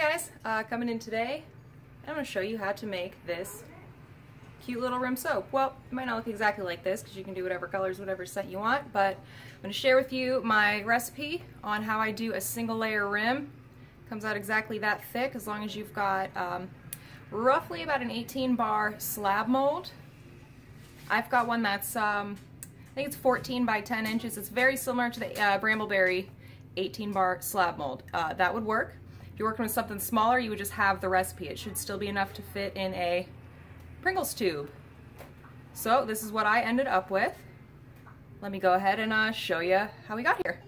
guys, coming in today, I'm going to show you how to make this cute little rim soap. Well, it might not look exactly like this because you can do whatever colors, whatever scent you want, but I'm going to share with you my recipe on how I do a single layer rim. Comes out exactly that thick as long as you've got roughly about an 18 bar slab mold. I've got one that's, I think it's 14 by 10 inches. It's very similar to the Brambleberry 18 bar slab mold. That would work. If you're working with something smaller, you would just have the recipe. It should still be enough to fit in a Pringles tube. So this is what I ended up with. Let me go ahead and show you how we got here.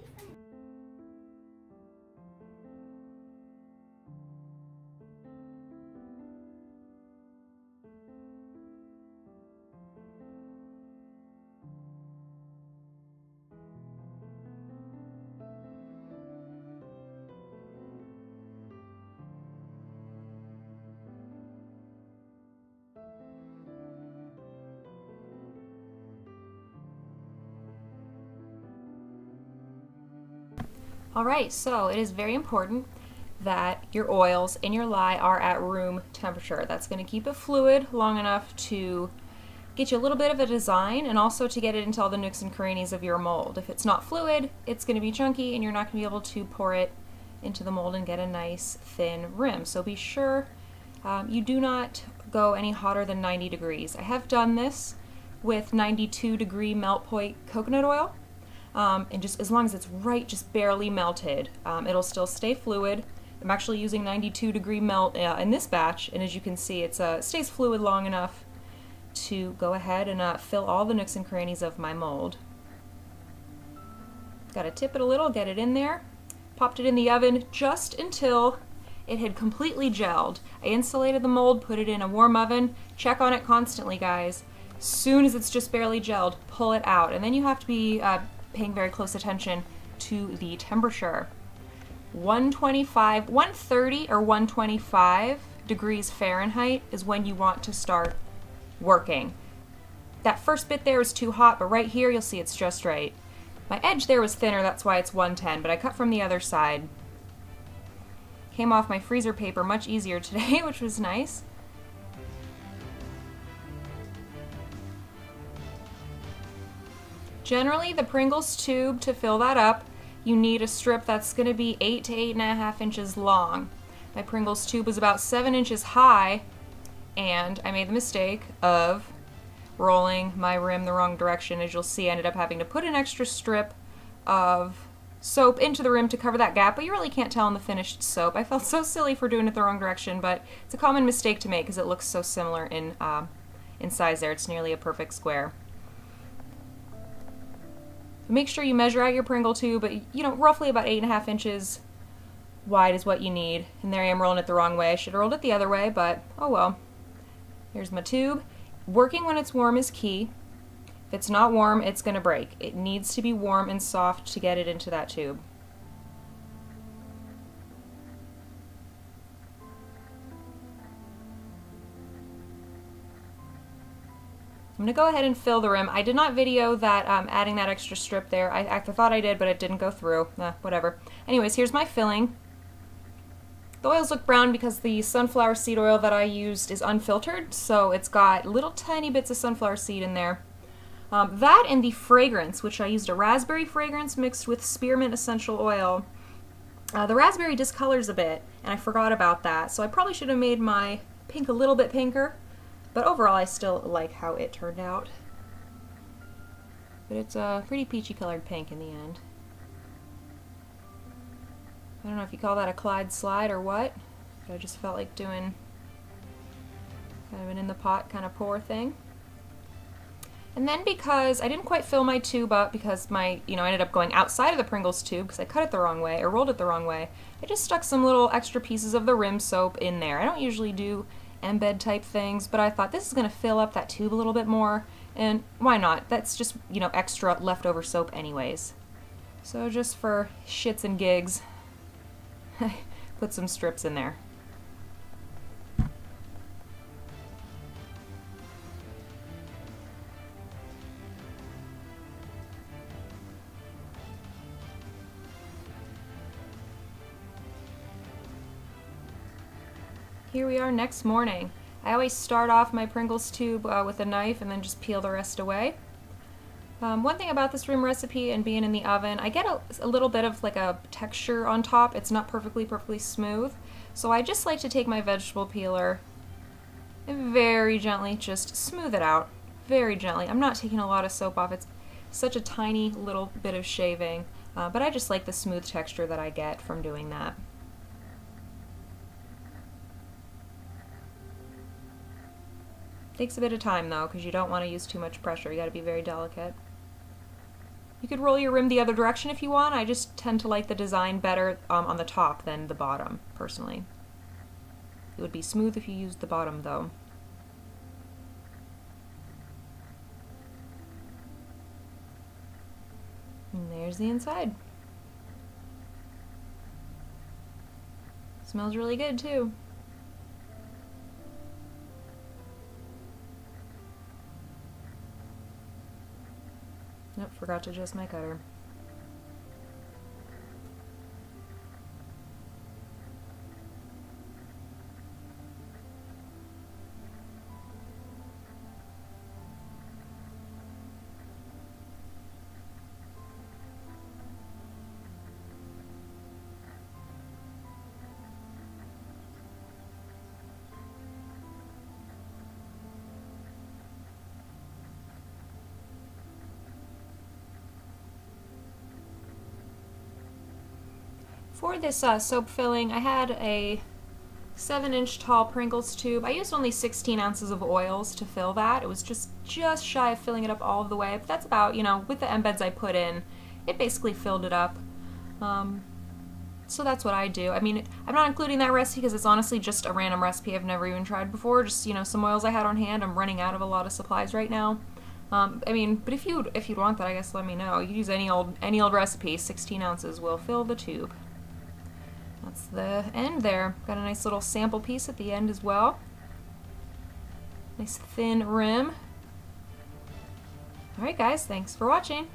Alright, so it is very important that your oils and your lye are at room temperature. That's going to keep it fluid long enough to get you a little bit of a design and also to get it into all the nooks and crannies of your mold. If it's not fluid, it's going to be chunky and you're not going to be able to pour it into the mold and get a nice thin rim. So be sure you do not go any hotter than 90 degrees. I have done this with 92 degree melt point coconut oil. And just as long as it's right, just barely melted, it'll still stay fluid. I'm actually using 92 degree melt in this batch, and as you can see, it stays fluid long enough to go ahead and fill all the nooks and crannies of my mold. Got to tip it a little, get it in there. Popped it in the oven just until it had completely gelled. I insulated the mold, put it in a warm oven. Check on it constantly, guys. As soon as it's just barely gelled, pull it out, and then you have to be paying very close attention to the temperature. 130 or 125 degrees Fahrenheit is when you want to start working. That first bit there is too hot, but right here you'll see it's just right. My edge there was thinner, that's why it's 110, but I cut from the other side. Came off my freezer paper much easier today, which was nice. Generally, the Pringles tube, to fill that up, you need a strip that's going to be 8 to 8.5 inches long. My Pringles tube was about 7 inches high, and I made the mistake of rolling my rim the wrong direction. As you'll see, I ended up having to put an extra strip of soap into the rim to cover that gap, but you really can't tell in the finished soap. I felt so silly for doing it the wrong direction, but it's a common mistake to make because it looks so similar in size there. It's nearly a perfect square. Make sure you measure out your Pringle tube, but you know, roughly about 8.5 inches wide is what you need. And there I am rolling it the wrong way. I should have rolled it the other way, but oh well. Here's my tube. Working when it's warm is key. If it's not warm, it's going to break. It needs to be warm and soft to get it into that tube. I'm going to go ahead and fill the rim. I did not video that adding that extra strip there. I thought I did, but it didn't go through. Whatever. Anyways, here's my filling. The oils look brown because the sunflower seed oil that I used is unfiltered, so it's got little tiny bits of sunflower seed in there. That and the fragrance, which I used a raspberry fragrance mixed with spearmint essential oil. The raspberry discolors a bit, and I forgot about that, so I probably should have made my pink a little bit pinker. But overall, I still like how it turned out. But it's a pretty peachy colored pink in the end. I don't know if you call that a Clyde slide or what, but I just felt like doing kind of an in the pot kind of pour thing. And then because I didn't quite fill my tube up because I ended up going outside of the Pringles tube because I cut it the wrong way or rolled it the wrong way, I just stuck some little extra pieces of the rim soap in there. I don't usually do embed type things, but I thought this is going to fill up that tube a little bit more, and why not? That's just, extra leftover soap anyways. So just for shits and gigs, I put some strips in there. here we are next morning. I always start off my Pringles tube with a knife and then just peel the rest away. One thing about this room recipe and being in the oven, I get a little bit of like a texture on top. It's not perfectly smooth. So I just like to take my vegetable peeler and very gently just smooth it out. Very gently. I'm not taking a lot of soap off. It's such a tiny little bit of shaving. But I just like the smooth texture that I get from doing that. Takes a bit of time though, because you don't want to use too much pressure. You got to be very delicate. You could roll your rim the other direction if you want. I just tend to like the design better on the top than the bottom, personally. It would be smooth if you used the bottom though. And there's the inside. Smells really good too. Nope, forgot to adjust my cutter. For this soap filling, I had a 7-inch tall Pringles tube. I used only 16 ounces of oils to fill that. It was just shy of filling it up all of the way, but that's about, you know, with the embeds I put in, it basically filled it up. So that's what I do. I mean, I'm not including that recipe because it's honestly just a random recipe I've never even tried before. Just, you know, some oils I had on hand. I'm running out of a lot of supplies right now. I mean, but if you'd want that, I guess let me know. You use any old recipe. 16 ounces will fill the tube. That's the end there. Got a nice little sample piece at the end as well. Nice thin rim. Alright guys, thanks for watching.